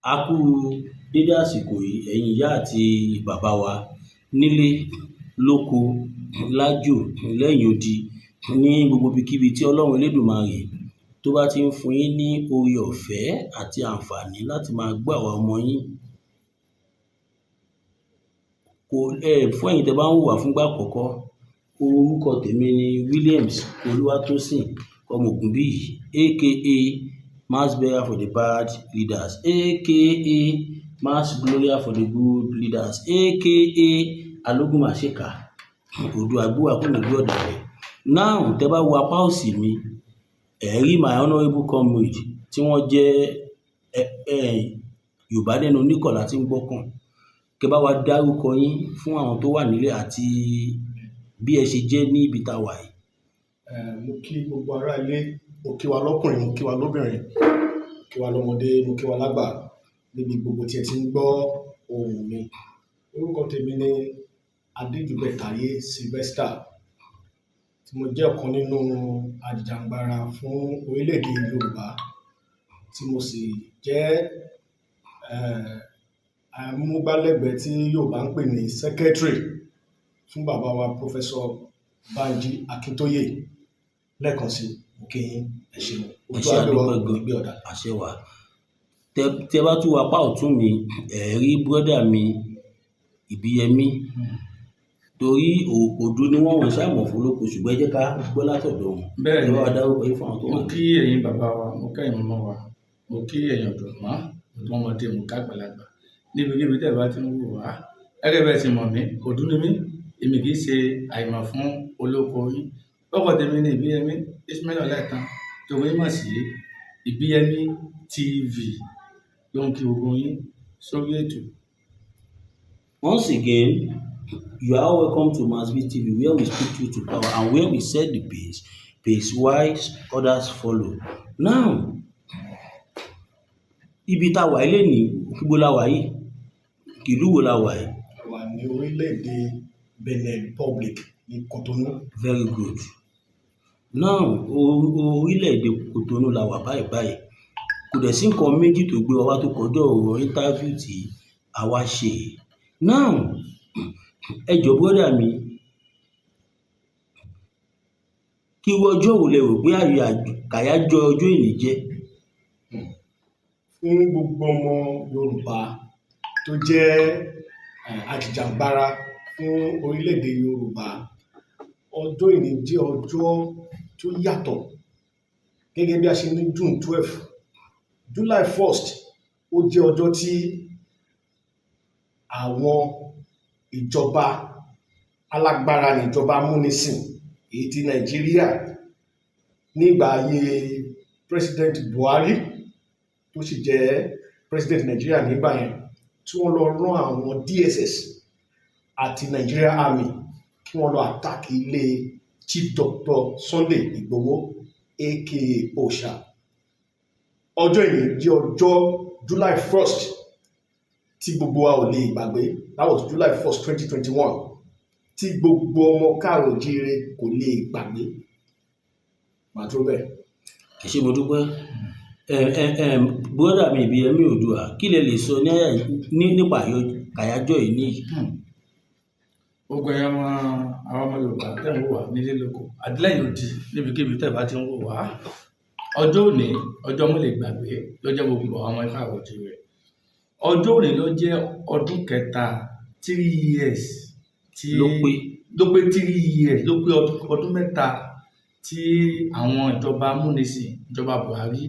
A kú dédé àsìkò yìí ẹ̀yin ìyá àti bàbá wa nílé, lóko, lájò, lẹ́yìn odi ní gbogbo ibikíbi tí Ọlọ́run Elédùmarè tó bá ti ń fún yín ní oore ọ̀fẹ́ àti àǹfààní láti máa gbọ́ àwa ọmọ yín. Fún ẹ̀yin tẹ́ bá ń wò wá fúngbà àkọ́kọ́, orúkọ tèmi ni Williams Olúwatósìn ọmọ Ògúnbíyì aka Mass Bearer for the Bad Leaders aka Mass Gloria for the Good Leaders aka Alógúnmàṣíkà odò àgbúwà kò ní gbé ọ̀dà rẹ̀. Now tẹ́ bá wo apá òsì mi, rí my honourable comrade tí wọ́n jẹ́ Yorùbá lẹ́nu oníkọ̀lá tí ń gbọ́kàn. Kẹ́ bá wa dárúkọ yín fún àwọn tó wà nílé àti bí ẹ ṣe jẹ́ ní ibi tá a wà yìí. Mo kí gbogbo ará ilé, mo kí wa lọ́kùnrin, mo kí wa lóbìnrin, mo kí wa lọ́mọdé, mo kí wa lágbà níbi gbogbo tí ẹ ti ń gbọ́ ohùn mi. Orúkọ tèmi ni Adéjùbẹ̀tayé Sylvester, tí mo jẹ́ ọ̀kan nínú ajìjàǹgbara fún orílẹ̀-èdè Yorùbá, tí mo sì jẹ́ amúgbálẹ́gbẹ̀ẹ́ tí Yorùbá ń pè ní secretary fún bàbá wa Professor Banji Akintoye. Lẹ́ẹ̀kan sí òkè yín ẹ ṣeun. Ẹ ṣé àdúpẹ́ gbé ọ̀dà àṣẹ wà. Tẹ́ bá tún wo apá ọ̀tún mi, rí brọ́dà mi Ìbíyẹmí, torí òdu ni wọ́n ṣàmọ̀ fún lóko, ṣùgbọ́n ẹ jẹ́ ká gbọ́ látọ̀dọ̀ wọn. Bẹ́ẹ̀ ni, ẹ bá wa dárúkọ yín fún àwọn tó wà mo nílé. kí ẹ̀yin bàbá wa, mo kí ẹ̀yin màmá wa, mo kí ẹ̀yin ọ̀dọ̀mọ́, ọ̀dọ́mọdé, mo ká àgbàlagbà níbikíbi tẹ́ ẹ bá ti ń wò wá. Gẹ́gẹ́ bẹ́ẹ̀ sì mọ̀ mí, òdú ni mí, èmi kì í ṣe àìmọ̀ fún olóko yín. Orúkọ tèmi ni Ìbíyẹmí Ismail Ọláìtàn, tó wọ́n mọ̀ sí Ìbíyẹmí TV, ló ń kí gbogbo yín sórí ètò. Once again, you are welcome to Masbi TV, where we speak truth to power and where we set the pace wise others follow. Now, ibi tá a wà ilé ní kíbo la wà yìí, ìlú wo la wà yìí? A wà ní orílẹ̀-èdè Benin Republic ní Cotonou. Very good. Now, orílẹ̀-èdè Cotonou la wà báyìí. Kò dẹ̀ sí nǹkan méjì tó gbé wa wá tó kọjá ọ̀rọ̀ interview tí a wá ṣe. Now, ẹ jọ̀ọ́ brọ́dà mi, kí ọjọ́ wo lẹ rò pé àyájọ́ ọjọ́ ìní jẹ́? Fún gbogbo ọmọ Yorùbá tó jẹ́ ajìjàǹgbara fún orílẹ̀-èdè Yorùbá, ọjọ́ ìní jẹ́ ọjọ́ tó yàtọ̀. Gẹ́gẹ́ bí a ṣe ní June 12, July 1st ó jẹ́ ọjọ́ tí àwọn ìjọba alágbára ní ìjọba amúnisìn èyí tí Nàìjíríà nígbà ayé President Buhari tó sì jẹ́ President Nàìjíríà nígbà yẹn, tí wọ́n lọ rán àwọn DSS àti Nigeria Army kí wọ́n lọ attack ilé Chief Dr. Sunday Igboho aka Osha. Ọjọ́ ìní jẹ́ ọjọ́ July 1st tí gbogbo wa ò lè gbàgbé. That was July 1st, 2021, tí gbogbo ọmọ káàrọ̀-o-jíire kò lè gbàgbé. Màá tó bẹ́ẹ̀. Ẹ ṣé mo dúpẹ́. Brọ́dà mi Ìbíyẹmí Oòduà, kí lẹ lè sọ nípa àyájọ́ ìní yìí? Gbogbo ẹ̀yin àwọn ọmọ Yorùbá tẹ́ ń wò wá nílé lóko, àdílẹ́yìn odi níbikíbi tẹ́ ẹ bá ti ń wò wá. Ọjọ́ òní, ọjọ́ mo lè gbàgbé ló jẹ́ gbogbo àwọn ọmọ káàrọ̀-o-jíire. Ọjọ́ òní ló jẹ́ ọdún kẹta 3 years tí Ló pé. ló pé 3 years, ló pé ọdún mẹ́ta tí àwọn ìjọba amúnisìn, ìjọba Buhari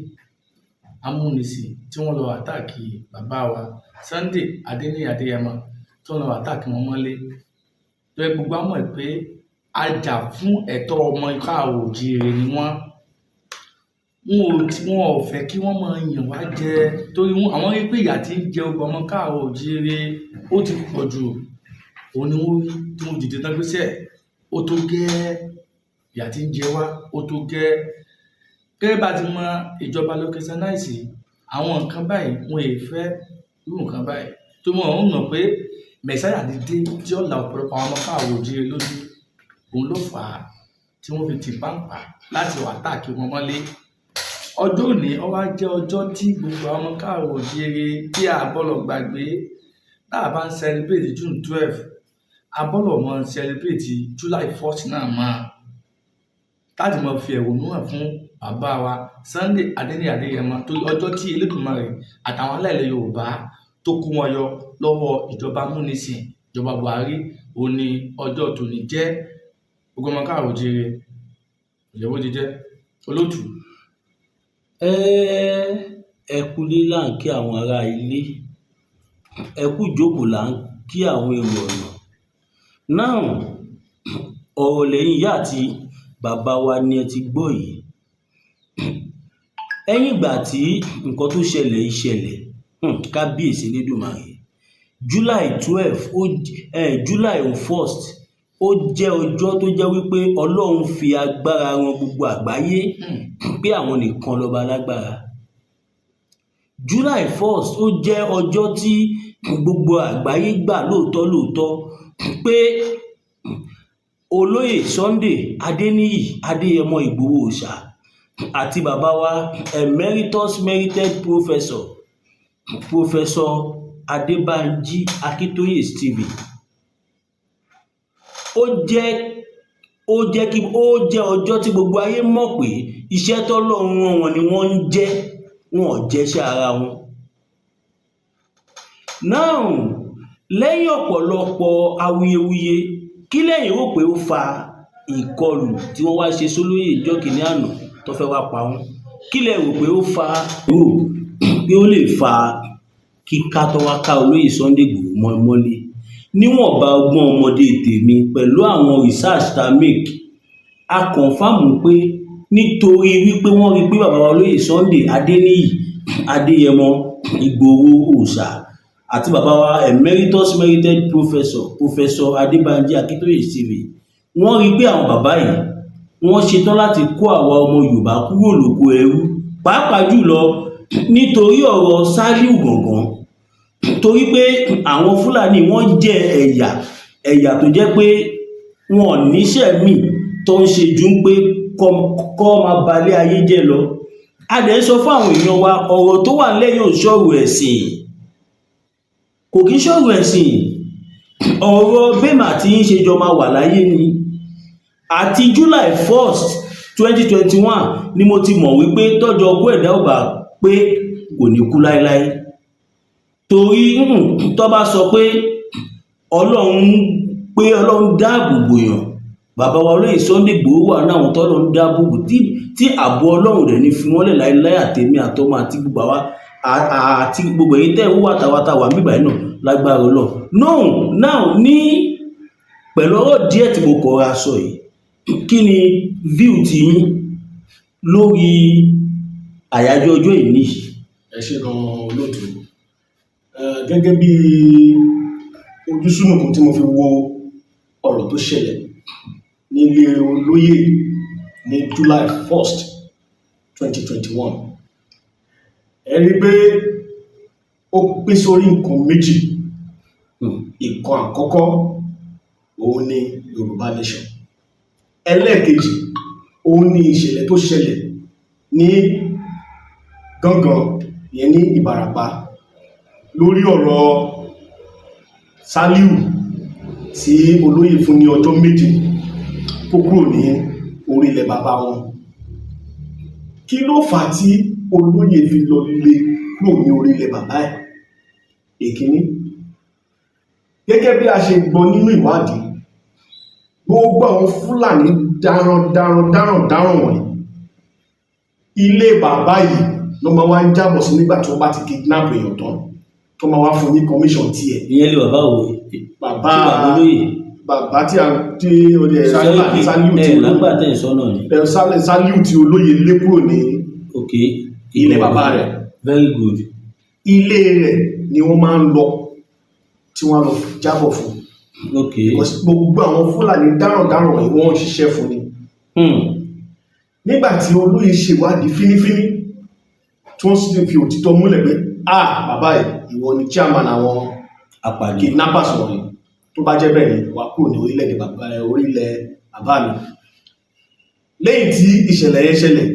amúnisìn tí wọ́n lọ àtàkì bàbá wa Sunday Adéníyì Adéyẹmọ, tí wọ́n lọ àtàkì wọn mọ́lé. Tó yẹ gbogbo àmọ́ ẹ̀ pé ajà fún ẹ̀tọ́ ọmọ káàrọ̀-o-jíire ni wọ́n. Wọn ò fẹ́ kí wọ́n máa yàn wá jẹ, torí àwọn rí pé ìyà tí ń jẹ gbogbo ọmọ káàrọ̀-o-jíire ó ti pọ̀ jù. Òun ni wọ́n rí tí wọ́n dìde tán gbéṣẹ́, ó tó gẹ́, ìyà tí ń jẹ wá ó tó gẹ́. Gẹ́gẹ́ bá ti mọ ìjọba localize àwọn nǹkan báyìí, wọn è fẹ́ irú nǹkan báyìí, tó mọ̀ ń mọ̀ pé mẹ̀sáyà ti dé tí ó la ọ̀pọ̀lọpọ̀ àwọn ọmọ káàrọ̀-o-jíire lójú. Òun ló fà á tí wọ́n fi tì pàǹpà láti wá àtàkì wọn mọ́lé. ọjọ́ òní ó wá jẹ́ ọjọ́ tí gbogbo àwọn ọmọ káàrọ̀ oòjíire tí a gbọ́dọ̀ gbàgbé tá a bá ń celebrate June 12 a gbọ́dọ̀ mọ celebrate July 1st náà máa láti mọ fi ẹ̀hónú hàn fún bàbá wa Sunday Adéníyì Adéyẹmọ torí ọjọ́ tí Elédùmarè àtàwọn aláìlẹ̀ Yorùbá tó kó wọn yọ lọ́wọ́ ìjọba amúnisìn ìjọba Buhari ó ní ọjọ́ tòní jẹ́ gbogbo ọmọ káàrọ̀ oòjíire ìyẹ̀wò ti jẹ́ olóòtú. ẹ kú ilé là ń kí àwọn ará ilé, ẹ kú ìjókòó là ń kí àwọn èrò ọ̀nà. náà ọ̀rọ̀ lẹ́yìn ìyá àti bàbá wa ni ẹ ti gbọ́ yìí. ẹ̀yìn ìgbà tí nǹkan tó ṣẹlẹ̀ ìṣẹ̀lẹ̀ kábíyèsí Elédùmarè, July 1st ó jẹ́ ọjọ́ tó jẹ́ wípé Ọlọ́run fi agbára ran gbogbo àgbáyé pé àwọn nìkan lọ́ba lágbára. July 1st ó jẹ́ ọjọ́ tí gbogbo àgbáyé gbà lóòótọ́ pé olóyè Sunday Adéníyì Adéyẹmọ Ìgbòho Òòṣà àti bàbá wa emeritus merited professor Adébánjí Akíntóyè Stephen ó jẹ́ ọjọ́ tí gbogbo ayé mọ̀ pé iṣẹ́ tọ́lọ́run rán wọn ni wọ́n ń jẹ́, wọn ò jẹ́ṣẹ́ ara wọn. now lẹ́yìn ọ̀pọ̀lọpọ̀ awuyewuye, kí lẹ́yìn rò pé ó fa ìkọlù tí wọ́n wá ṣe sólóyè ìjọ kìíní àná tó fẹ́ wá pa wọ́n? kí lẹ rò pé ó fa pé ó lè fa kíká tó wá ká olóyè Sunday Igboho mọ́lé? níwọ̀nba ọgbọ́n ọmọdé tèmi pẹ̀lú àwọn research tá make, a kọ̀nfàmù pé nítorí wípé wọ́n rí pé bàbá wa olóyè Sunday Adéníyì Adéyẹmọ Ìgbòho Òòṣà àti bàbá wa emeritus merited professor Adébánjí Akíntóyè Stephen, wọ́n rí pé àwọn bàbá yìí wọ́n ṣetán láti kó àwa ọmọ Yorùbá kúrò lóko ẹrú, pàápàá jùlọ nítorí ọ̀rọ̀ Sàlíù Gàngán. torí pé àwọn Fúlàní wọ́n jẹ́ ẹ̀yà tó jẹ́ pé wọn ò níṣẹ́ míì tó ń ṣe ju pé kọ́ máa balẹ̀ ayé jẹ́ lọ. a dẹ̀ sọ fún àwọn èèyàn wa ọ̀rọ̀ tó wà lẹ́yìn òṣòro ẹ̀sìn, kò kí ṣòro ẹ̀sìn, ọ̀rọ̀ bẹ́ẹ̀mà tí ń ṣe jọ máa wà láyé ni. àti July 1st 2021 ni mo ti mọ̀ wípé tọ́jọ́ ọkú ẹ̀dá ò bá pé kò ní kú láéláé. torí tó bá sọ pé Ọlọ́run dáàbò bò yàn, bàbá wa olóyè Sunday Igboho wà náà àwọn tọ́lọ́run dáàbò bò tí ààbò Ọlọ́run rẹ̀ ní fi wọ́n lẹ̀ láéláé, àtẹ̀mí àtọmọ àti gbogbo àwa àti gbogbo èyí tẹ́ ń wà tàwátàwà nígbà náà lágbára Ọlọ́run. náà ní pẹ̀lú ọ̀rọ̀ díẹ̀ tí mo kọ́ra sọ yìí, kí ni view ti yín lórí àyájọ́ ọjọ́ ìní? ẹ ṣé gan-an olóòtú. gẹ́gẹ́ bí ojúsùnùkùn tí mo fi wo ọ̀rọ̀ tó ṣẹlẹ̀ nílé olóyè ní July 1st 2021, ẹ rí pé ó pín sórí nǹkan méjì. ìkan àkọ́kọ́ òun ni Yorùbá nation, ẹlẹ́ẹ̀kejì òun ni ìṣẹ̀lẹ̀ tó ṣẹlẹ̀ ní Gángan yẹn ní Ìbàràpá lórí ọ̀rọ̀ Sàlíù tí olóyè fún ní ọjọ́ méje kó kúrò ní orílẹ̀ bàbá wọn. kí ló fà á tí olóyè fi lọ lé kúrò ní orílẹ̀ bàbá ẹ̀? èkíní, gẹ́gẹ́ bí a ṣe gbọ́ nínú ìwádìí, gbogbo àwọn Fúlàní darandaran wọ̀nyí, ilé bàbá yìí ló máa wá ń jábọ̀ sí nígbà tí wọ́n bá ti kidnap èèyàn tán, tó máa wá fún ní commission tiẹ̀. ìyẹn lè bàbá wo? bàbá olóyè bàbá tí olè Sàlíù tí olóyè lé kúrò ní ilé bàbá rẹ̀. very good. ilé rẹ̀ ni wọ́n máa ń lọ tí wọ́n lọ jábọ̀ fún. gbogbo àwọn Fúlàní darandaran wọ̀nyí wọ́n ń ṣiṣẹ́ fún ni. nígbà tí olóyè ṣèwádìí fínífíní tí wọ́n sì fi òtítọ́ múlẹ̀ pé bàbá ìwọ ni chairman àwọn kidnappers wọ̀nyí, tó bá jẹ́ bẹ́ẹ̀ ni wà kúrò ní orílẹ̀ bàbá mi. lẹ́yìn tí ìṣẹ̀lẹ̀ yẹn ṣẹlẹ̀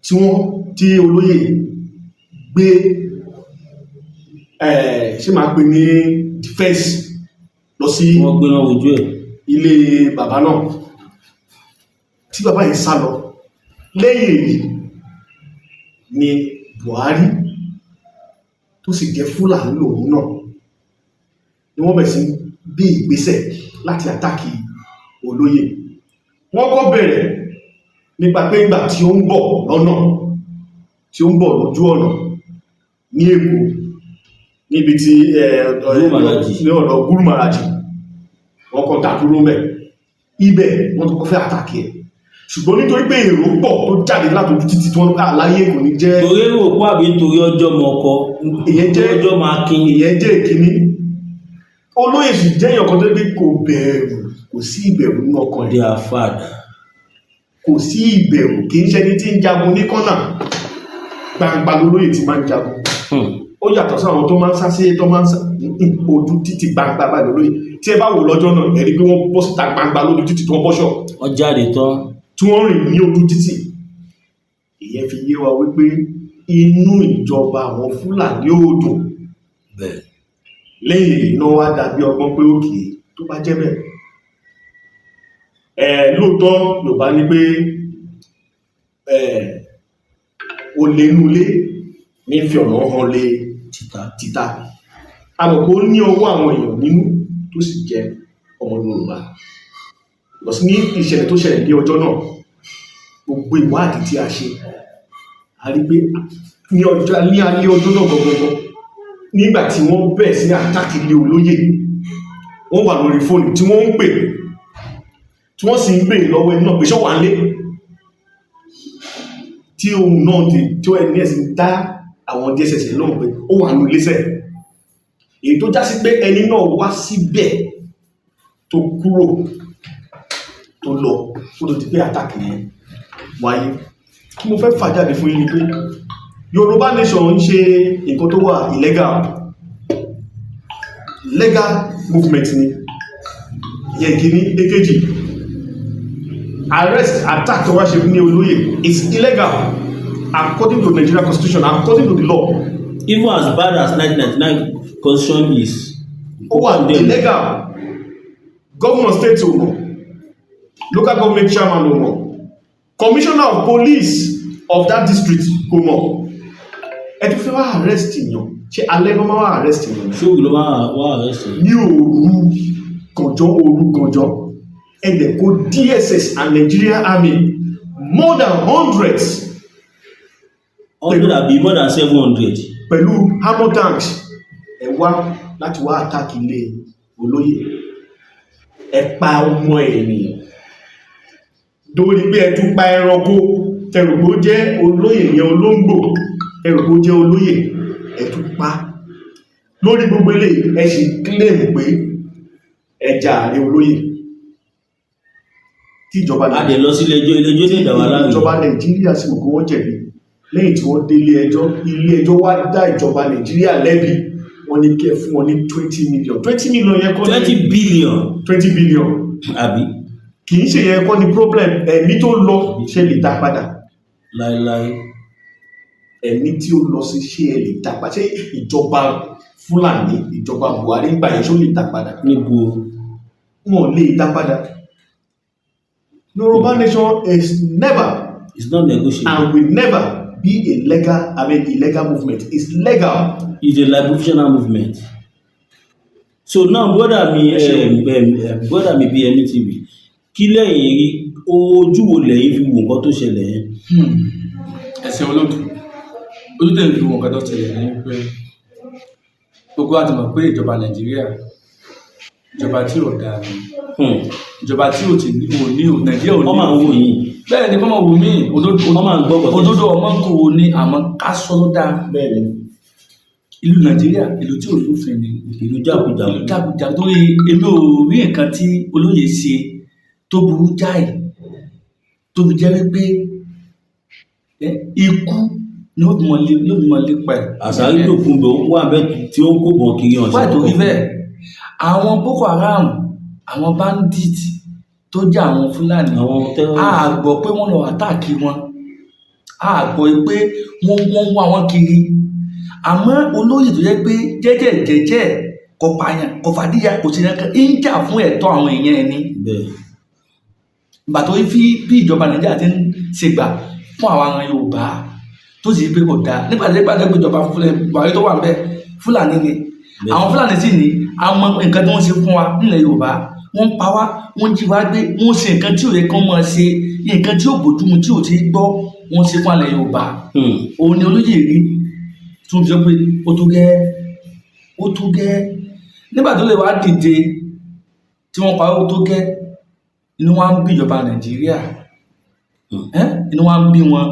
tí wọ́n tí olóyè gbé ṣé máa pè ní defense lọ sí wọ́n gbéná ojú ẹ̀. ilé bàbá náà tí bàbá yìí sá lọ. Lẹ́yìn èyí ni Buhari tó sì jẹ́ Fúlàní lòun náà ni wọ́n bẹ̀rẹ̀ sí bí ìgbésẹ̀ láti àtàkì olóyè. Wọ́n kọ́ bẹ̀rẹ̀ nípa pé ìgbà tí ó ń bọ̀ lọ́nà tí ó ń bọ̀ lójú ọ̀nà ní Èkó níbi tí ní ọ̀nà Gúrùmàràjì wọ́n kọ́ takúrú mẹ́ ibẹ̀ wọ́n tó kọ́ fẹ́ àtàkì ẹ̀, ṣùgbọ́n nítorí pé èrò pọ̀ tó jáde látòjú títí tí wọ́n láyé kò ní jẹ́ torí èrò pọ̀ àbí torí ọjọ́ mọ ọkọ ìyẹn jẹ́ ọjọ́ máa kín. ìyẹn jẹ́ ìkíní. Olóyè sì jẹ́ èèyàn kan tó gbé kò bẹ̀rù, kò sí ìbẹ̀rù nínú ọkàn they rẹ̀, are father. kò sí ìbẹ̀rù, kì í ṣẹni tí ń jagun ní kọ́nà, gbangba lólóyè tí máa ń jagun. Ó yàtọ̀ sí àwọn tó máa ń sá sí tó máa ń sá ojú títì gbangba báyìí lólóyè. Tí ẹ bá wò lọ́jọ́ náà ẹ rí pé wọ́n bọ́ síta gbangba lójú títì tí wọ́n bọ́ṣọ̀ wọ́n jáde tán. tí wọ́n rìn ní ojú títì. Ìyẹn fi yé wa wípé inú ìjọba àwọn Fúlàní ò dùn. bẹ́ẹ̀ Lẹ́yìn iná wá dàbí ọgbọ́n pé òkè tó bá jẹ́ bẹ́ẹ̀. Lóòótọ́ Yorùbá ní pé olè inú ilé ní fi ọ̀nà hàn lé títà. A mọ̀ pé ó ní ọwọ́ àwọn èèyàn nínú tó sì jẹ́ ọmọ Yorùbá. Lọ sí ní ìṣẹ̀lẹ̀ tó ṣẹlẹ̀ ní ọjọ́ náà, gbogbo ìwádìí tí a ṣe a rí pé ní alẹ́ ọjọ́ náà gbogbo nígbà tí wọ́n bẹ̀rẹ̀ sí àtàkì ilé olóyè, wọ́n wà lórí fóònù tí wọ́n ń pè, tí wọ́n sì ń pè lọ́wọ́ ẹni náà pé ṣó wà nílé, tí ohun náà tí ó ẹni ẹ̀sìn dá àwọn DSS lóhùn pé ó wà ní ilé-iṣẹ́. Èyí tó já sí pé ẹni náà wá síbẹ̀ tó kúrò tó lọ fún tó ti pé àtàkì yẹn wáyé. Kí mo fẹ́ fà jáde fún yín pé Yorùbá nation ń ṣe nǹkan tó wà legal movement ni yẹn kìíní. Èkejì, arrest attack tó wá ṣe ní olóyè is illegal according to Nigeria constitution, according to the law. even as bad as 1999 constitution is. Ó wà illegal. Governor state ò mọ̀, local government chairman ò mọ̀, commissioner of police of that district kò mọ̀. Ẹ tún fẹ́ wá arrest yàn, ṣé alẹ́ ló máa wá arrest yàn? ṣé òun ló máa wá arrest yẹn. Ní òru gànjọ́ ẹ̀dẹ̀ kó DSS and Nigerian Army more than hundreds 100 àbí more than 700. pẹ̀lú hammer tanks ẹ wá láti wá attack ilé olóyè. Ẹ pa ọmọ ènìyàn lórí pé ẹ tún pa ẹranko tẹrùgbó jẹ́ olóyè yẹn olóńgbò tẹrùgbó jẹ́ olóyè ẹ tún pa lórí gbogbo ilé. Ẹ sì claim pé ẹja ààrẹ olóyè tí ìjọba a dẹ̀ lọ sí ilé-ẹjọ́ ilé-ẹjọ́ ní ìdàwà láàrin. ìjọba Nàìjíríà sì mọ̀ pé wọ́n jẹ̀bi. Lẹ́yìn tí wọ́n dé ilé-ẹjọ́ wá dá ìjọba Nàìjíríà lẹ́bi, wọ́n ní kẹ́ fún wọn ní 20 million. 20 million yẹn kọ́ ní 20 billion. 20 billion àbí. kì í ṣe yẹn kọ́ ní problem. Ẹ̀mí tó lọ ṣe lè dá padà. láíláí. Ẹ̀mí tí ó lọ sí ṣé ẹ lè dá padà. Ṣé ìjọba Fúlàní ìjọba Buhari gbà yẹn ṣó lè dá padà? níbo. Wọn lè dá padà. Yorùbá nation is never it's not negotiable. and will never be illegal movement. It's legal. It's a liberational movement. So now brother mi BMTV kí lẹ́yìn rí ojú wo lẹ́yìn fi wo nǹkan tó ṣẹlẹ̀ yẹn. ẹ̀sìn olóòtú ojú tẹ̀ ń fi wo nǹkan tó ṣẹlẹ̀ ní pé gbogbo àti mọ̀ pé ìjọba Nàìjíríà ìjọba tí ò dáa ni ìjọba tí ò ti ní Nàìjíríà ò ní. wọ́n máa ń wò yín. bẹ́ẹ̀ ni kọ́mọ̀ wù mí òdodo ọmọ kò ní àmọ́ ká sọ́dọ̀ dáa. bẹ́ẹ̀ ni ìlú Nàìjíríà ìlú tí ò lófin ni ìlú jákujàku. torí èmi ò rí nǹkan tí olóyè ṣe tó burú jáì tó fi jẹ́ wípé ikú ni ó mọ lépa ẹ̀. àṣàrí tó kún bẹ̀ wà bẹ́ẹ̀ tí ó ń kó bọ̀ kiri ọ̀sẹ̀. wáyé tó rí bẹ́ẹ̀ àwọn Boko Haram àwọn bandit tó jẹ́ àwọn Fúlàní a gbọ́ pé wọ́n lọ àtàkì wọn a gbọ́ pé wọ́n wá wọn kiri àmọ́ olóyè tó yẹ pé jẹ́jẹ́ kò pààyàn kò fàdíyà kò sí nǹkan ń jà fún ẹ̀tọ́ àwọn èèyàn ẹni ìgbà tó fi bí ìjọba Nàìjíríà ti ń ṣègbà fún àwọn ará Yorùbá tó sì pé kò dáa nígbà tí gbàgbé ìjọba Buhari tó wà ń bẹ Fúlàní ni àwọn Fúlàní sì ní àwọn nǹkan tí wọ́n ṣe fún wa nílẹ̀ Yorùbá wọ́n pa wá wọ́n jí wá gbé wọ́n ṣe nǹkan tí ò yẹ kán máa ṣe nǹkan tí ò bójúmu tí ò ti gbọ́ wọ́n ṣe fún alẹ́ Yorùbá òun ni olóyè rí tún fi sọ pé ó tó gẹ́ nígbà tó lè wá dìde tí wọ́n pa ó tó gẹ́ inú wa ń bí ìjọba Nàìjíríà inú wa ń bí wọn.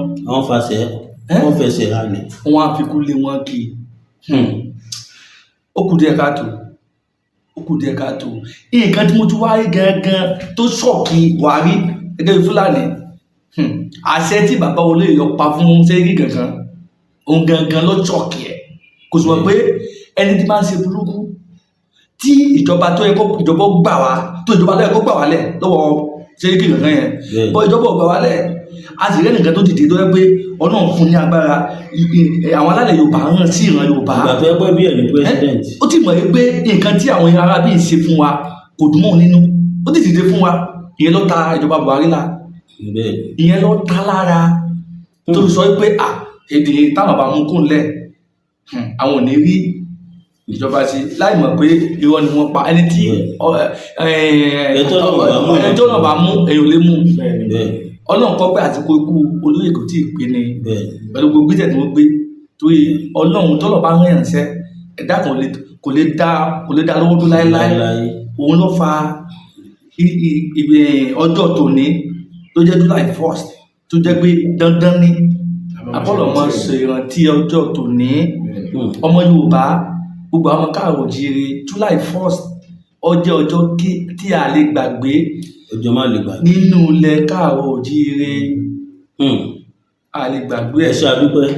àwọn fẹsẹ̀ halẹ̀. wọ́n á fi kú lé wọn kí ó kù díẹ̀ káàtó nǹkan tí mo tún wáyé gangan tó ṣọ̀kì Buhari gẹ́gẹ́ bí Fúlàní àṣẹ tí bàbá olè yọ pa fún Sẹ́ríkì gangan òun gangan ló ṣọ̀kì ẹ̀ kò sì mọ̀ pé ẹni tí máa ń ṣe burúkú tí ìjọba tó yẹ kó ìjọba gbà wá tó ìjọba tó yẹ kó gbà wá lẹ̀ lọ́wọ́ Sẹ́ríkì gangan yẹn bọ́ ìjọba ò gbà wá lẹ̀ a sì rẹ́ nìkan tó dìde tó yẹ pé Ọlọ́run fún ní agbára àwọn alálẹ̀ Yorùbá rán sí ìran Yorùbá. ìgbà tó yẹ pé bí ẹni president. ó ti mọ̀ pé nǹkan tí àwọn ará bíi ṣe fún wa kò dùn mọ́ nínú ó ti dìde fún wa ìyẹn ló ta ìjọba Buhari la ìyẹn ló ta lára tó fi sọ pé èdè táwọn bá mú kún lẹ̀ àwọn ò ní rí ìjọba sí láì mọ̀ pé irọ́ ni wọ́n pa ẹni tí ẹjọ́ náà bá mú èèyàn lè mú Ọlọ́run kọ́ pé àsìkò ikú olóyè kò tí ì pé ni pẹ̀lú gbogbo gbèsè tí wọ́n gbé torí Ọlọ́run tọ́lọ̀ bá ń rìn ṣẹ́ ẹ̀dá kan kò lè dá lọ́wọ́ tó láéláé òun ló fa ọjọ́ tòní tó jẹ́ July 1st tó jẹ́ pé dandan ni àbọ̀lọ̀ máa ṣe ìrántí ọjọ́ tòní ọmọ Yorùbá gbogbo àwọn káàrọ̀ jíire July 1st ọjọ́ tí a lè gbàgbé ọjọ́ má lè gbàgbé nínú ilẹ̀ káàrọ̀ jíire a lè gbàgbé ẹ̀ ṣe àdúpẹ́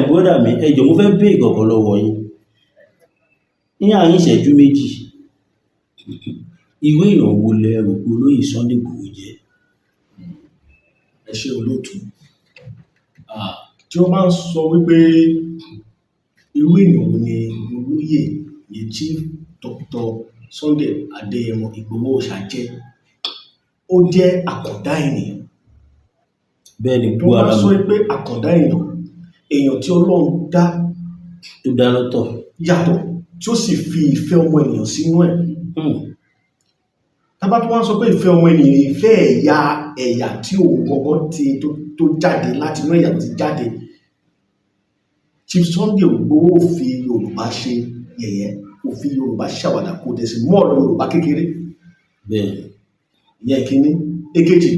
bọ́dà mi ẹjọ́ mo fẹ́ bẹ́ ìkọ̀kọ̀ lọ́wọ́ yín ní àárín ìṣẹ́jú méjì ìwé ìrànwọ́ lẹ́rù pé olóyè Sunday Igboho jẹ́. ẹ ṣe olóòtú tí wọ́n bá ń sọ wípé irú èèyàn wo ni olóyè yẹn Chief Dr. Sunday Adéyẹmọ Ìgbòho Òòṣà jẹ́ ó jẹ́ àkàndá ènìyàn. bẹ́ẹ̀ ni tó bá sọ pé àkàndá èèyàn tí Ọlọ́run dá tó dá lọ́tọ̀ yàtọ̀ tí ó sì fi ìfẹ́ ọmọ ènìyàn sínú ẹ̀. tábà tó wá sọ pé ìfẹ́ ọmọ ènìyàn ìfẹ́ ẹ̀yà tí òun gangan tó jáde láti inú ẹ̀yà tí jáde. Chief Sunday Igboho fi Yorùbá ṣe yẹ̀yẹ́ ó fi Yorùbá ṣàwàdà kó dẹ̀ sí mọ́ọ̀lù Yorùbá kékeré. bẹ́ẹ̀ ìyẹn kínní. èkejì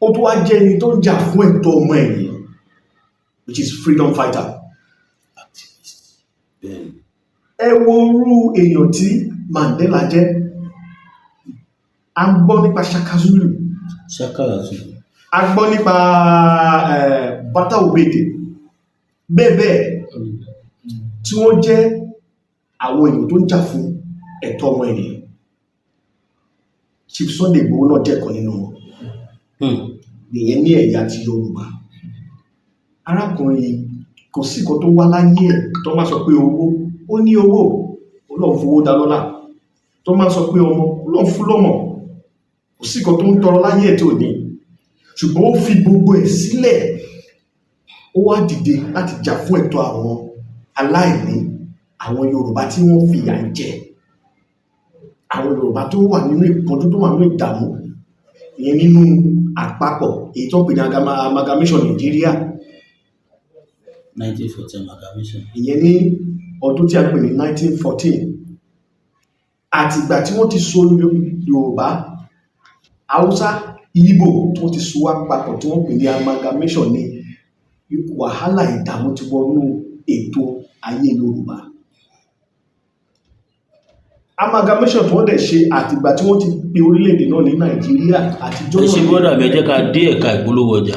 ó tó wá jẹ́ ẹni tó ń jà fún ẹ̀tọ́ ọmọ ènìyàn which is freedom fighter. ẹ wo irú èèyàn tí Mandela jẹ́. A gbọ́ nípa Shaka Zulu. A gbọ́ nípa Bata Obede. Bẹ́ẹ̀ tí wọ́n jẹ́ àwọn èèyàn tó ń jà fún ẹ̀tọ́ ọmọ ènìyàn. Chief Sunday Igboho náà jẹ́ kan nínú wọn. Ìyẹn ní ẹ̀yà ti Yorùbá. Arákùnrin kò sí nǹkan tó wá láyé ẹ̀ tó máa sọ pé owó ó ní owó Ọlọ́run fowó dá lọ́lá tó máa sọ pé ọmọ Ọlọ́run fún lọ́mọ kò sí nǹkan tó ń tọrọ láyé ẹ̀ tó ní ṣùgbọ́n ó fi gbogbo ẹ̀ sílẹ̀ ó wá dìde láti jà fún ẹ̀tọ́ àwọn aláìní àwọn Yorùbá tí wọ́n fìyà jẹ àwọn Yorùbá tó wà nínú ìpọ́njú tó wà nínú ìdààmú ìyẹn nínú àpapọ̀ èyí tó ń pè ní amalgamation Nàìjíríà 1914 amalgamation ìyẹn ní ọdún tí a pè ní 1914 àtìgbà tí wọ́n ti so Yorùbá Haúsá Ìgbò tí wọ́n ti so wá papọ̀ tí wọ́n pè ní amalgamation ní wàhálà ìdààmú ti wọnú ètò ayé Yorùbá. Amalgamation tí wọ́n dẹ̀ ṣe àtìgbà tí wọ́n ti pe orílẹ̀-èdè náà ní Nàìjíríà àtijọ́ náà. ẹ ṣe gbọ́dọ̀ àbẹ̀jẹ́ ká dé ẹ̀ka ìpolówó ọjà.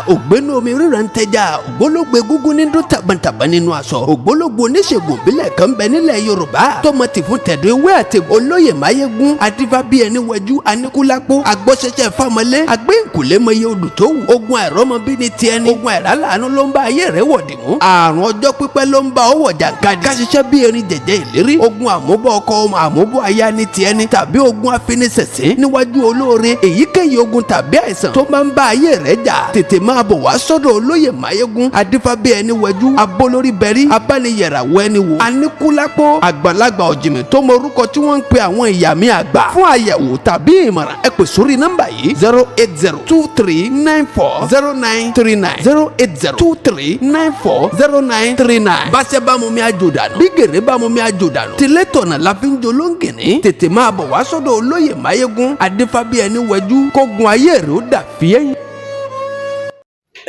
ògbénu omi ríran ń tẹja ògbólógbé gúngún ní dún tàbàtàbà nínú aṣọ ògbólógbò oníṣègùn ìbílẹ̀ kan bẹ nílẹ̀ Yorùbá tọmọ tì fún tẹ̀dọ̀ ewé àti olóyè Máyégún adífá bí ẹni wẹjú aníkúlápó agbọ́sẹsẹ fámọlé agbẹ́ǹkùlé mọye odò tó wù ogun àìrọ́mọbí ni tiẹ̀ ni ogun àìrálàánú ló ń bá ayé rẹ̀ wọ̀dì mú àrùn ọjọ́ pípẹ́ ló ń bá ọwọ́ jàǹkadì káṣiṣẹ́ bí erin jẹ̀jẹ̀ ìlérí ogun àmúbọ̀ ọkọ ọmọ àmúbọ̀ aya ni tiẹ̀ ni tàbí ogun afiniṣẹ̀ṣẹ̀ níwájú olóore èyíkéyìí ogun tàbí àìsàn tó máa ń bá ayé rẹ̀ jà tètè máa bọ̀ wá sọ́dọ̀ olóyè Máyégún adífá bí ẹni wẹjú abolórí bẹ̀rí abániyẹ̀ràwọ̀ ẹni wò aníkúlápó àgbàlagbà ọ̀jìnmí tó mọ orúkọ tí wọ́n ń pe àwọn ìyá mi àgbà fún àyẹ̀wò tàbí ìmọ̀ràn ẹ pè sórí nọ́mbà yìí 08023940939 08023940939 báṣẹ́ bá mu mi àjò dànù bí gèrè bá mu mi àjò dànù tilẹ̀ tọ̀nà la fi ń jolóńgìní tètè máa bọ̀ wá sọ́dọ̀ olóyè Máyégún adífá bí ẹni wẹjú kógun ayé rẹ̀ ó dà fíẹ́yìn.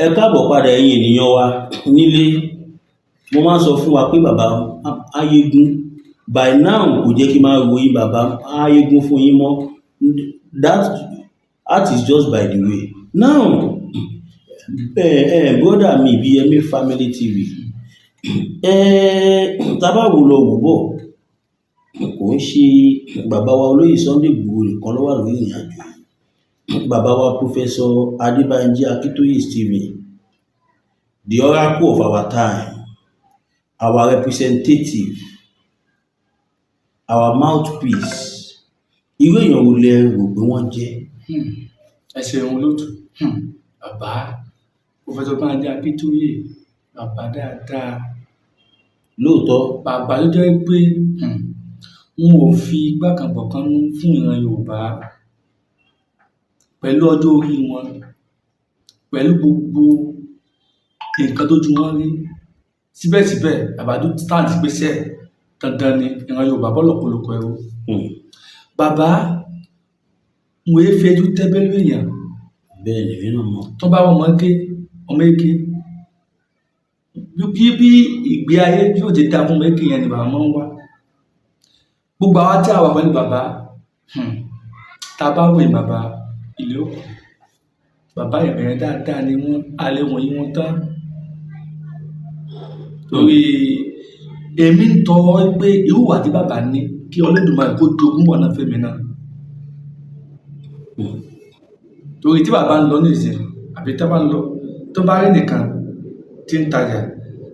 Ẹ káàbọ̀ padà ẹ̀yin ènìyàn wa nílé. Mo máa ń sọ fún wa pé bàbá Ayégún by now kò jẹ́ kí n máa ròyìn bàbá Ayégún fún yín mọ́. That is just by the way. Now brother mi BMA Family TV tábà wò lọ wò bọ̀ kò ń ṣe bàbá wa olóyè Sunday Igboho nìkan ló wà lórí ìrìn àjò. Bàbá wa Professor Adébánjí Akíntóyè Stephen, the oracle of our time, our representative, our mouthpiece. Irú èèyàn wo lẹ rò pé wọ́n jẹ́? Ẹ ṣeun olóòtú. Bàbá Professor Adébánjí Akíntóyè, bàbá dáadáa. Lóòótọ́. Bàbá ló jẹ́ pé n ò fi igbá kan bọ̀kan nú fún ìran Yorùbá pẹ̀lú ọjọ́ orí wọn, pẹ̀lú gbogbo nǹkan tó ju wọn rí. Síbẹ̀síbẹ̀ bàbá tó stand gbéṣẹ́ dandan ni ìran Yorùbá bọ́lọ̀ polówó ẹrú. Bàbá mo é fi ẹjú tẹ́bẹ́rú èèyàn. Bẹ́ẹ̀ ni èmi náà mọ̀. Tó bá ọmọ eke bí ìgbé ayé yóò ti dá fún ọmọ eke yẹn ni bàbá máa ń wá. Gbogbo àwa tí a wà pẹ̀lú bàbá tá a bá wòye bàbá ilé òkú, bàbá ìbẹ̀rẹ̀ dáadáa ni wọ́n alẹ́ wọ̀nyí wọ́n tán. Torí èmi ń tọrọ pé irú ìwà tí bàbá ní kí Olódùmarè kó jogún ọ̀nà fẹ́mi náà. Torí tí bàbá ń lọ ní ìsìn àbí tá bá ń lọ tó bá rí nìkan tí ń tajà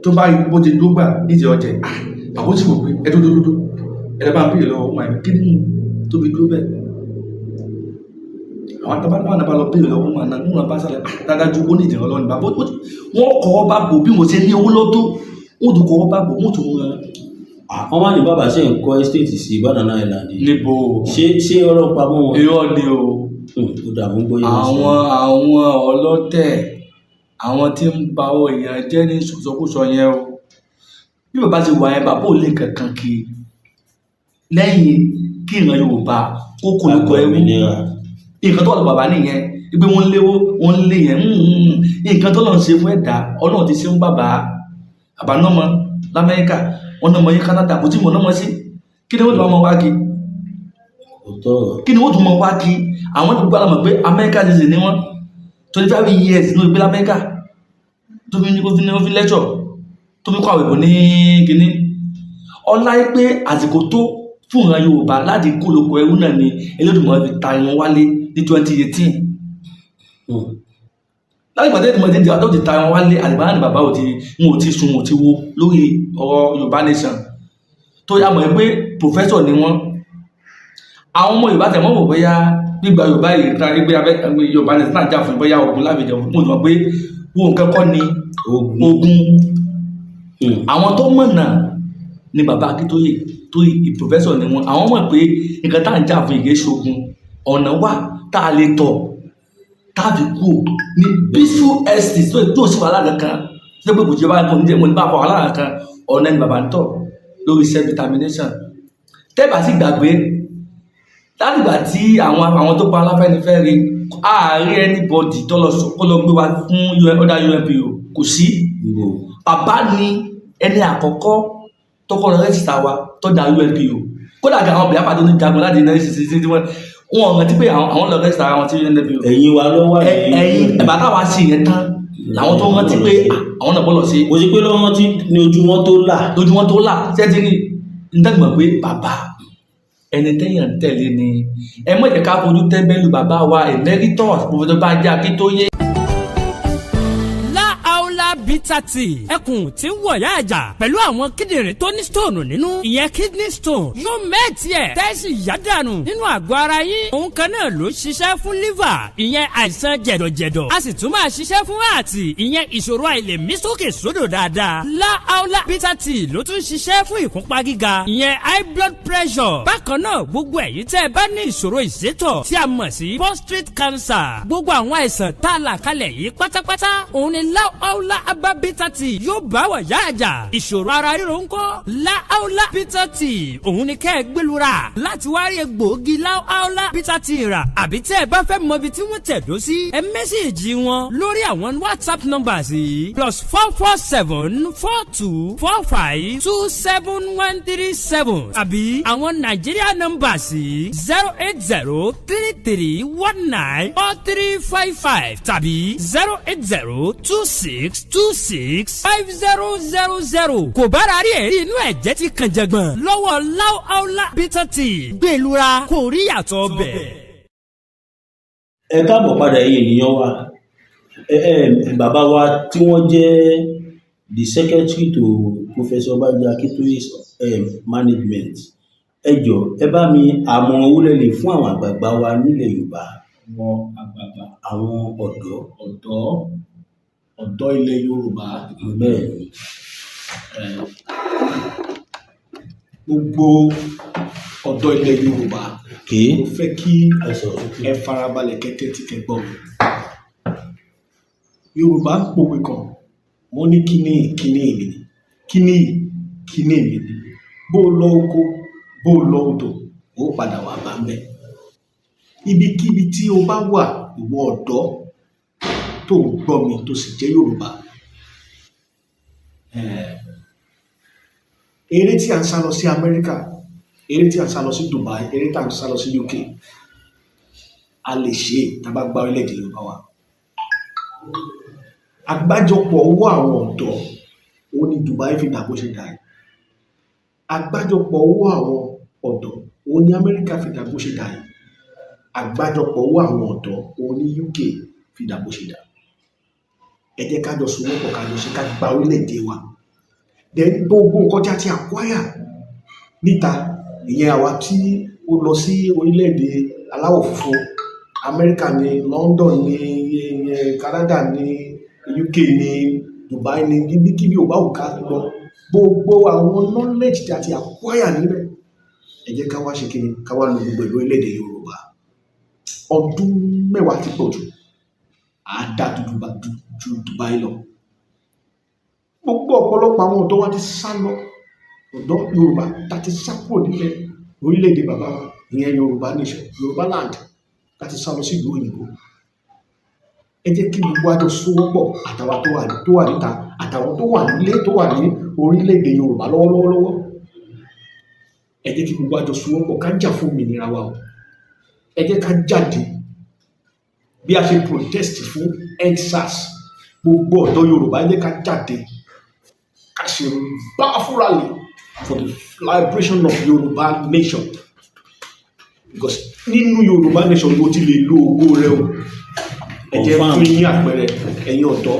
tó bá rí bó ti dógbà nídìí ọjà àwọn tí wò pé ẹ dúdú ẹ bá ń bèèrè lọ́wọ́ ọmọ ẹ̀ kí ni tó fi dúró bẹ́ẹ̀. Àwọn àtàbà náà bá lọ bèèrè lọ́wọ́ ọmọ náà múra bá sálẹ̀ dájú ó ní ìdìrọ̀ lọ́nà bàbá wọ́n kọ́ bá bò bí mo ṣe ní owó lọ́tọ́ wọ́n tún kọ́ bá bò wọ́n tún rán. Wọ́n máa ní bàbá ṣe ń kọ́ estate sí Banana Island. Níbo ṣé ọ̀rọ̀ pamọ́ wọn? Irọ́ ni o. Ó dààmú gbóyè àwọn ọlọ́tẹ̀ àwọn tí ń ba owó èèyàn jẹ́ ní sọkúsọ yẹn o. Bí bàbá ti wà yẹn bàbá ò lè kankan kiri lẹ́yìn kí ìran Yorùbá kó kolokọ ẹrú. Nǹkan tó wà lọ bàbá nìyẹn ibi wọn léwó wọn lé yẹn nǹkan tó lọ ń ṣe fún ẹ̀dá Ọlọ́run ti ṣe ń bàbá náà mọ l'Amẹ́ríkà wọn náà mọ yín Canada kò tí mo náà mọ sí kí ni wọ́n tún mọ wá kí àwọn tó gbọ́dọ̀ mọ̀ pé Amẹ́ríkà ti sì ní wọ́n 25 years ló gbé l'Amẹ́ríkà tó fi ní lẹ́tọ̀ tó fi kọ́ àwẹ̀bọ̀ ní Guinea. Ọlá yìí pé àsìkò tó fún ìran Yorùbá láti kó lóko ẹrú náà ni Elédùmarè fi ta wọn wálé ní 2018. Láti pàdé ìdìmọ̀ ìdíje àtọ́ ti ta wọn wálé àlìbáyà ní bàbá wọn ò ti sun wọn ò ti wo lórí ọ̀rọ̀ Yorùbá nation tó yà mọ̀ pé professor ni wọ́n. Àwọn ọmọ Yorùbá tẹ̀ mọ́ wò bóyá gbígba Yorùbá yìí kárí gbé Yorùbá nation náà jà fún bóyá ogun lábẹ́jọ fún mọ̀ pé wo nǹkan kọ́ ni ogun. Àwọn tó mọ̀nà ni bàbá Akíntóyè tó professor ni wọn. Àwọn mọ̀ pé nǹkan tá à ń jà fún ìgbé ṣogun ọ̀nà wà tá a lè tọ̀ táàbí kú ní peaceful estate tó sì wà láàkankan tó pé kò jẹ́ bá kò ní jẹ́ mo ní bá fọ aláàkankan ọ̀nà ni bàbá ń tọ̀ lórí self determination. Tẹ́bà sì gbàgbé látìgbà tí àwọn tó pa Aláfẹ́nifẹ́re ààrẹ anybody tó lọ gbé wa fún ọ̀dà UNPO kò sí. Bàbá ni ẹni àkọ́kọ́ tọkọ rẹ̀ rẹ́sítà wa tó da UNPO kódà gan àwọn bìyàpá tó ní jagun láti 1960 tí wọn rántí pé àwọn lọ rẹ́sítà ara wọn tí NWO. ẹ̀yin wa ló wà ní. ẹ̀yin ẹ̀bà táwa sì yẹn tán làwọn tó rántí pé àwọn náà bọ́lọ̀ sí. kò sí pé lọ́wọ́ tí ní ojú wọn tó là. lójú wọn tó là sẹ́tìrì ń dàgbà pé bàbá ẹni tẹ́yàn tẹ̀lé ni ẹ mọ̀ ìjẹ́ ká fojú tẹ́ńbẹ́lú bàbá wa emeritus Professor Banji Akíntóyè. bitter tea ẹkùn tí ń wọ̀yá àjà pẹ̀lú àwọn kíndìnrín tó ní stone nínú ìyẹn kidney stone yóò mẹ́ẹ̀tì ẹ̀ tẹ́sí yádànù nínú àgọ́ ara yín òun kan náà ló ṣiṣẹ́ fún liver ìyẹn àìsàn jẹ̀dọ̀jẹ̀dọ̀ a sì tún máa ṣiṣẹ́ fún ààtì ìyẹn ìṣòro àìlèmí sókè sódò dáadáa láàólà bitter tea ló tún ṣiṣẹ́ fún ìkúnpá gíga ìyẹn high blood pressure bákan náà gbogbo ẹ̀yin tẹ́ ẹ bá ní ìṣòro ìsétọ̀ tí a mọ̀ sí prostate cancer gbogbo àwọn àìsàn tá a là kalẹ̀ yìí pátápátá òun ni láàólà abá bitter tea yóò bá wà yá àjà ìṣòro ara ríro ńkọ́ láàólà bitter tea òun ni kẹ́ ẹ gbẹlura láti wá rí egbòogi láàólà bitter tea rà àbí tẹ́ ẹ bá fẹ́ mọ ibi tí wọ́n tẹ̀dó sí ẹ mẹ́sẹ̀gì wọn lórí àwọn WhatsApp numbers yìí +44742452737 àbí àwọn Nigeria numbers yìí 08033194355 tàbí 08026265000 kò bára rí ẹ̀rí inú ẹ̀jẹ̀ ti kàn jẹ̀gbọ̀n lọ́wọ́ láàólà bitter tea gbẹlura kò rí yàtọ̀ bẹ̀. ẹ káàbọ̀ padà ẹ̀yin ènìyàn wa bàbá wa tí wọ́n jẹ́ the secretary to Professor Banji Akintoye's management ẹ jọ̀ọ́ ẹ bá mi àmọ̀ràn owó lẹ́lẹ̀ fún àwọn àgbààgbà wa nílẹ̀ Yorùbá àwọn àgbààgbà àwọn ọ̀dọ́ ilẹ̀ Yorùbá bẹ́ẹ̀ ni gbogbo ọ̀dọ́ ilẹ̀ Yorùbá mo fẹ́ kí ẹ farabalẹ̀ kẹ́tẹ́ tí kẹ́ gbọ́ Yorùbá pòwe kan wọ́n ní kíní èmi ni bó lọ oko bó lọ odò ó padà wà bá ń bẹ̀ ibikíbi tí o bá wà ìwọ ọ̀dọ́ tó ń gbọ́ mi tó sì jẹ́ Yorùbá eré tí a ń sá lọ sí Amẹ́ríkà eré tí a ń sá lọ sí Dubai eré tí a ń sá lọ sí UK a lè ṣe tá a bá gba orílẹ̀-èdè Yorùbá wa àgbájọpọ̀ owó àwọn ọ̀dọ́ ó ní Dubai fi dà bó ṣe dà yìí àgbájọpọ̀ owó àwọn ọ̀dọ́ ó ní Amẹ́ríkà fi dà bó ṣe dà yìí àgbájọpọ̀ owó àwọn ọ̀dọ́ ó ní UK fi dà bó ṣe dà ẹ jẹ́ ká jọ sowọ́pọ̀ ká jọ ṣe ká gba orílẹ̀-èdè wa then gbogbo nǹkan tí a ti acquire níta ìyẹn àwa tí ó lọ sí orílẹ̀-èdè aláwọ̀ funfun Amẹ́ríkà ní London ní Canada ní UK ní Dubai ní kíbíkíbí ò bá wù ká lọ gbogbo àwọn knowledge tí a ti acquire níbẹ̀ ẹ jẹ́ ká wá ṣe kí ni ká wá lo gbogbo ìlú orílẹ̀-èdè Yorùbá ọdún 10 ti pọ̀ jù àádá ju Dubai lọ gbogbo ọ̀pọ̀lọpọ̀ àwọn ọ̀dọ́ wa ti sá lọ ọ̀dọ́ Yorùbá láti sá kúrò nílẹ̀ orílẹ̀-èdè bàbá wa ìyẹn Yorùbá nation Yorùbá land láti sá lọ sí ìlú òyìnbó ẹ jẹ́ kí gbogbo àjọ sowọ́pọ̀ àtàwọn tó wà níta àtàwọn tó wà nílé tó wà ní orílẹ̀-èdè Yorùbá lọ́wọ́lọ́wọ́ ẹ jẹ́ kí gbogbo àjọ sowọ́pọ̀ ká jà fún òmìnira wa o ẹ jẹ́ ká jáde bí a ṣe protest fún EndSARS gbogbo ọ̀dọ́ Yorùbá ẹ jẹ́ ká jáde ká ṣe powerful rally for the liberation of Yorùbá nation because nínú Yorùbá nation ló ti lè lo ògo rẹ o ẹ jẹ́ fún yín àpẹẹrẹ ẹ̀yin ọ̀dọ́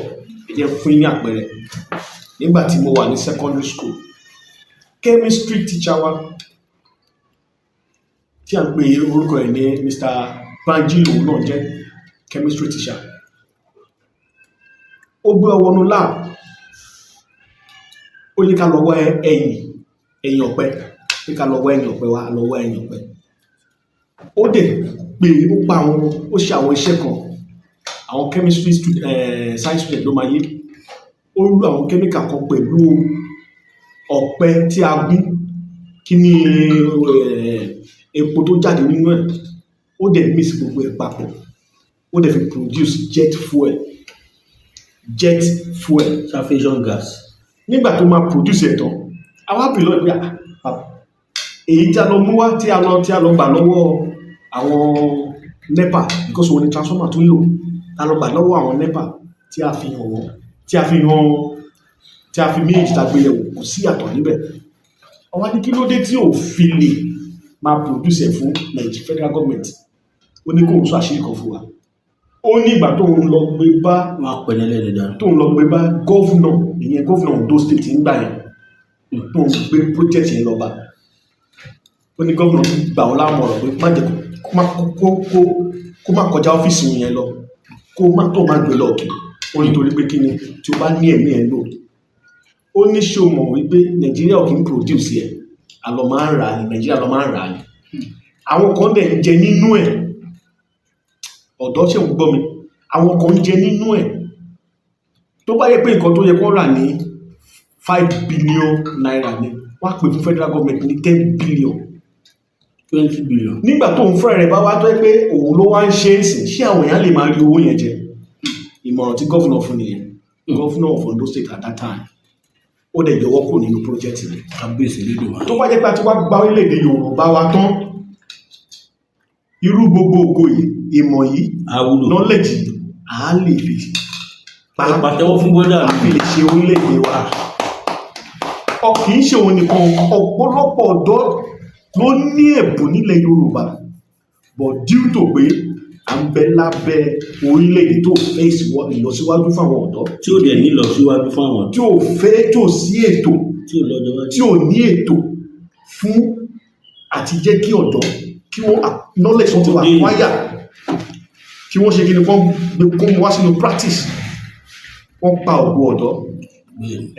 ẹ jẹ́ fún yín àpẹẹrẹ nígbà tí mo wà ní secondary school chemistry teacher wa tí a ń pè orúkọ ẹ̀ ní Mr. Banji òun náà jẹ́ chemistry teacher ó gbé ọwọ́ nú lab ó ní ká lọ wá ẹ̀yìn ọ̀pẹ ní ká lọ wá ẹ̀yìn ọ̀pẹ wa lọ wá ẹ̀yìn ọ̀pẹ ó dẹ̀ pé ó pa àwọn ó ṣe àwọn iṣẹ́ kan àwọn chemistry science student ló máa yé ó lú àwọn chemical kan pẹ̀lú ọ̀pẹ tí a gún kí ni epo tó jáde nínú ẹ̀ ó dẹ̀ mix gbogbo ẹ̀ papọ̀ ó dẹ̀ fi produce jet fuel sufficient gas nígbà tó máa produce ẹ̀ tán àwọn àpìlọ́ ìgbà èyí tí a lọ mú wá tí a lọ gbà lọ́wọ́ àwọn NEPA because wọn ni transformer tó ń lò ta lọ gbà lọ́wọ́ àwọn NEPA tí a fi hàn wọ́n tí a fi méjì tàgbéyẹ̀wò kò sí àtọ̀ níbẹ̀ ọwọ́ ní kí ló dé tí ò fi lè máa produce ẹ̀ fún Nigeria federal government ó ní kó ń sọ àṣírí kan fún wa ó ní ìgbà tó ń lọ gbé bá gọ́vnà ìyẹn gọ́vnà Ondo state ń gbà yẹn tó ń gbé project yẹn lọ bá ó ní gọ́vnà gbà wọn láwọn ọ̀rọ̀ pé má jẹ́ kó má kọjá ọ́fíìsì yẹn lọ kó má tó má gbé lọ òkè ó ní torí pé kí ni tí ó bá ní ẹ̀mí ẹ̀ lò ó ní ṣé o mọ̀ wípé Nàìjíríà ò kì í produce ẹ̀ àlọ́ máa ń rà ní Nàìjíríà lọ́ máa ń rà ní àwọn kan dẹ̀ ń jẹ nínú ẹ̀ ọ̀dọ́ ṣe ń gbọ́ mi àwọn kan ń jẹ nínú ẹ̀ tó bá yẹ pé nǹkan tó yẹ kó rà ní 5 billion naira ni wọ́n á pè fún federal government ní 10 billion 20 billion. nígbà tó ń fúnra rẹ̀ bá wá tó yẹ pé òun ló wá ń ṣe é sìn ṣé àwọn èèyàn lè máa rí owó yẹn jẹ ìmọ̀ràn tí gọ́fúnà fún nìyẹn gọ́fúnà of Ondo state at that time ó dẹ̀ yọwọ́ kò nínú project rẹ̀ kábíyèsí lédè wa. tó bá jẹ́ pé a ti wá gba orílẹ̀-èdè Yorùbá wa tán irú gbogbo ògo yìí ìmọ̀ yìí knowledge à á lè fi pàtẹ́wọ́ fún bọ́dà a fi lè ṣe orílẹ̀-èdè wa kì í ṣe òun nìkan ọ̀pọ̀lọpọ̀ ọ̀dọ́ ló ní ẹ̀bùn nílẹ̀ Yorùbá but due to pé à ń bẹ lábẹ́ orílẹ̀-èdè tó fẹ́ ìlọsíwájú fáwọn ọ̀dọ́ tí ó dẹ̀ ní ìlọsíwájú fáwọn tí ò fẹ́ tí ò sí ètò tí ò ní ètò fún àti jẹ́ kí ọ̀dọ́ kí wọ́n knowledge wọn ti wà wáyà kí wọ́n ṣe kí ni wọ́n wá sínú practice wọ́n pa ògbó ọ̀dọ́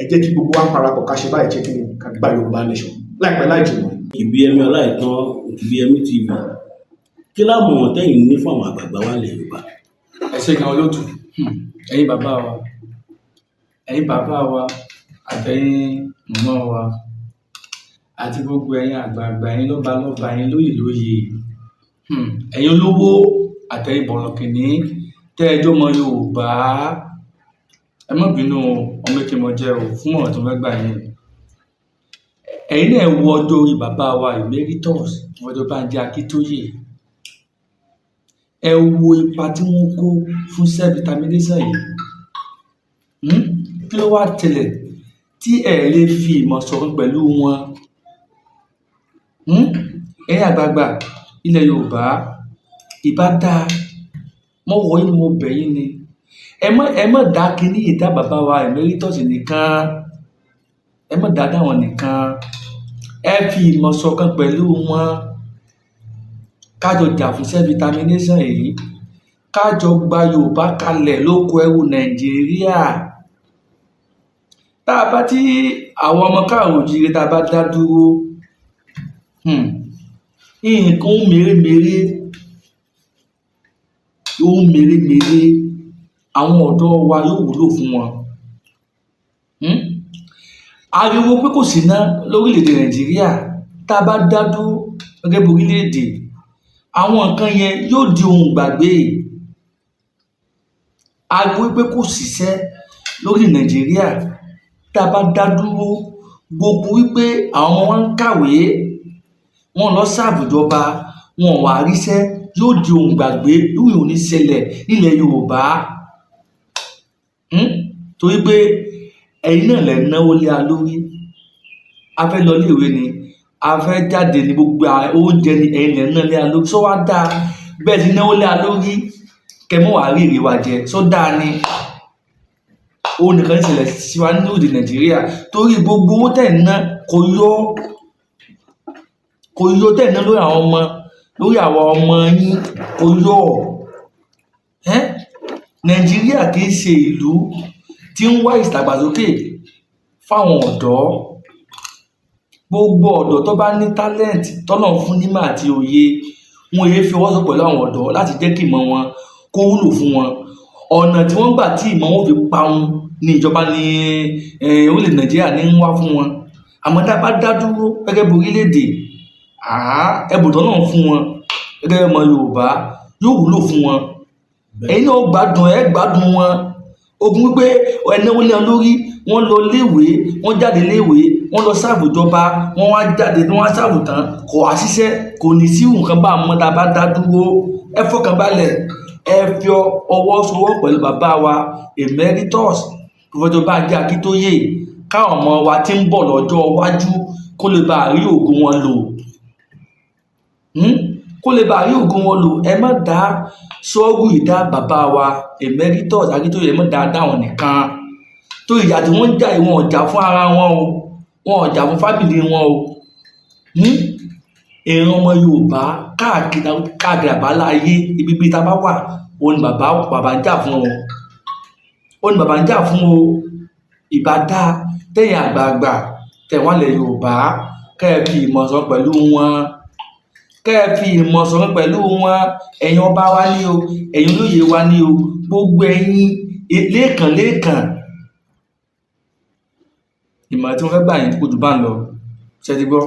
ẹ jẹ́ kí gbogbo wa parapọ̀ ká ṣe báyìí jẹ́ kí ni ká gba Yorùbá nation láìpẹ́ láì jìnnà. Ìbíyẹmí Ọláìtàn Ìbíyẹmí TV kí lámọ̀ràn tẹ́yìn ní fún àwọn àgbààgbà wa lẹ̀ Yorùbá. ẹ ṣé gan olóòtú ẹ̀yin bàbá wa àtẹ̀yin màmá wa àti gbogbo ẹ̀yin àgbààgbà ẹ̀yin lọ́ba ẹ̀yin lóyè ẹ̀yin olówó àtẹ̀yin bọ̀rọ̀kìnní tẹ́ ẹjọ́ mọ Yorùbá ẹ má bínú ọmọ èké mọ jẹ́ o fún ọ̀rọ̀ tó fẹ́ gbà yín ẹ̀yin náà wo ọjọ́ orí bàbá wa emeritus ọjọ́ Bánjí Akíntóyè ẹ wo ipa tí wọ́n kó fún self-determination yìí kí ló wá tẹ̀lẹ̀ tí ẹ lè fi ìmọ̀ sọ̀rọ̀ pẹ̀lú wọn ẹ̀yin àgbààgbà ilẹ̀ Yorùbá ìbá dáa mọ́ wọ́ yín mo bẹ̀ yín ni ẹ má dá kínní ìdá bàbá wa emeritus nìkan ẹ má dá dáwọn nìkan ẹ fi ìmọ̀ ṣọ̀kan pẹ̀lú wọn kájọ jà fún self-determination yìí kájọ gba Yorùbá kalẹ̀ lóko ẹrú Nàìjíríà tá a bá tí àwọn ọmọ káàrọ̀ òjíire tá a bá dá dúró nǹkan mèremère àwọn ọ̀dọ́ wa yóò wúlò fún wọn ariwo pé kò sí ná lórílẹ̀‐èdè Nàìjíríà tá a bá dá dúró gẹ́gẹ́ bí orílẹ̀‐èdè àwọn nǹkan yẹn yóò di ohun gbàgbé ariwo pé kò síṣẹ́ lórí Nàìjíríà tá a bá dá dúró gbogbo wípé àwọn ọmọ wọn ń kàwé wọn lọ ṣàbùjọba wọn wà ríṣẹ́ yóò di ohun gbàgbé lórí òní ṣẹlẹ̀ nílẹ̀ Yorùbá torí pé ẹ̀yin náà lẹ náwó lé a lórí a fẹ́ lọ iléèwé ni a fẹ́ jáde ní gbogbo oúnjẹ ni ẹ̀yin lẹ náà lé a lórí sọ wá dáa bẹ́ẹ̀ ti náwó lé a lórí kẹmọ́ wàá rí èrè wa jẹ sọ dáa ni òun nìkan ìṣẹ̀lẹ̀ sí wa nínú èdè Nàìjíríà torí gbogbo owó tẹ̀ ń ná kò yọ tẹ̀ ń ná lórí àwọn ọmọ yín kò yọ Nàìjíríà kì í ṣe ìlú tí ń wá ìdàgbàsókè fáwọn ọ̀dọ́ gbogbo ọ̀dọ́ tó bá ní talent tọ́nà fún nímọ̀ àti òye wọn èé fi ọwọ́ sọ pẹ̀lú àwọn ọ̀dọ́ láti jẹ́ kí ìmọ̀ wọn kó wúlò fún wọn ọ̀nà tí wọ́n gbà tí ìmọ̀ wọn fi parun ní ìjọba ní orílẹ̀ Nàìjíríà ní ń wá fún wọn àmọ́ tá a bá dá dúró gẹ́gẹ́ bí orílẹ̀-èdè ẹ̀bùtọ́ náà fún wọn gẹ́gẹ́ ọmọ Yorùbá yóò wúlò fún wọn ẹ̀yin náà gbádùn wọn ogun wípé ẹnáwó lé wọn lórí wọn lọ léèwé wọn jáde léèwé wọ́n lọ sáàbù ìjọba wọ́n wá jáde ní wọ́n sáàbù tán kò wá ṣiṣẹ́ kò ní sí nǹkan bá mọ́ tá a bá dá dúró ẹ fọkàn balẹ̀ ẹ fi ọwọ́ sowọ́ pẹ̀lú bàbá wa emeritus Professor Banji Akíntóyè káwọn ọmọ wa tí ń bọ̀ lọ́jọ́ iwájú kó lè bá rí ògùn wọn lò kó lè bá rí ògùn wọn lò ẹ má dá sọ́ọ̀gù ìdá bàbá wa emeritus Akíntóyè ẹ má dá dáwọn nìkan tó ìyà tí wọ́n ń jà ìwọ̀n ọ̀jà fún ara wọn o wọn ọ̀jà fún fábìlì wọn o ìran ọmọ Yorùbá káàkiri àbálá ayé ibi bí ta bá wà ó ní bàbá ń jà fún o ìbá dá tẹ̀yìn àgbààgbà tẹ̀wọ́n lẹ̀ Yorùbá kẹ́ẹ̀fì ìmọ̀sán pẹ̀lú wọn ẹ̀yin ọba wa ní o ẹ̀yin olóyè wa ní o gbogbo ẹ̀yin lẹ́ẹ̀kan ìmọ̀ tí wọ́n fẹ́ gbà yín kó jù bá ń lọ ṣe ti gbọ́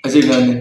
ẹ ṣe gan ni.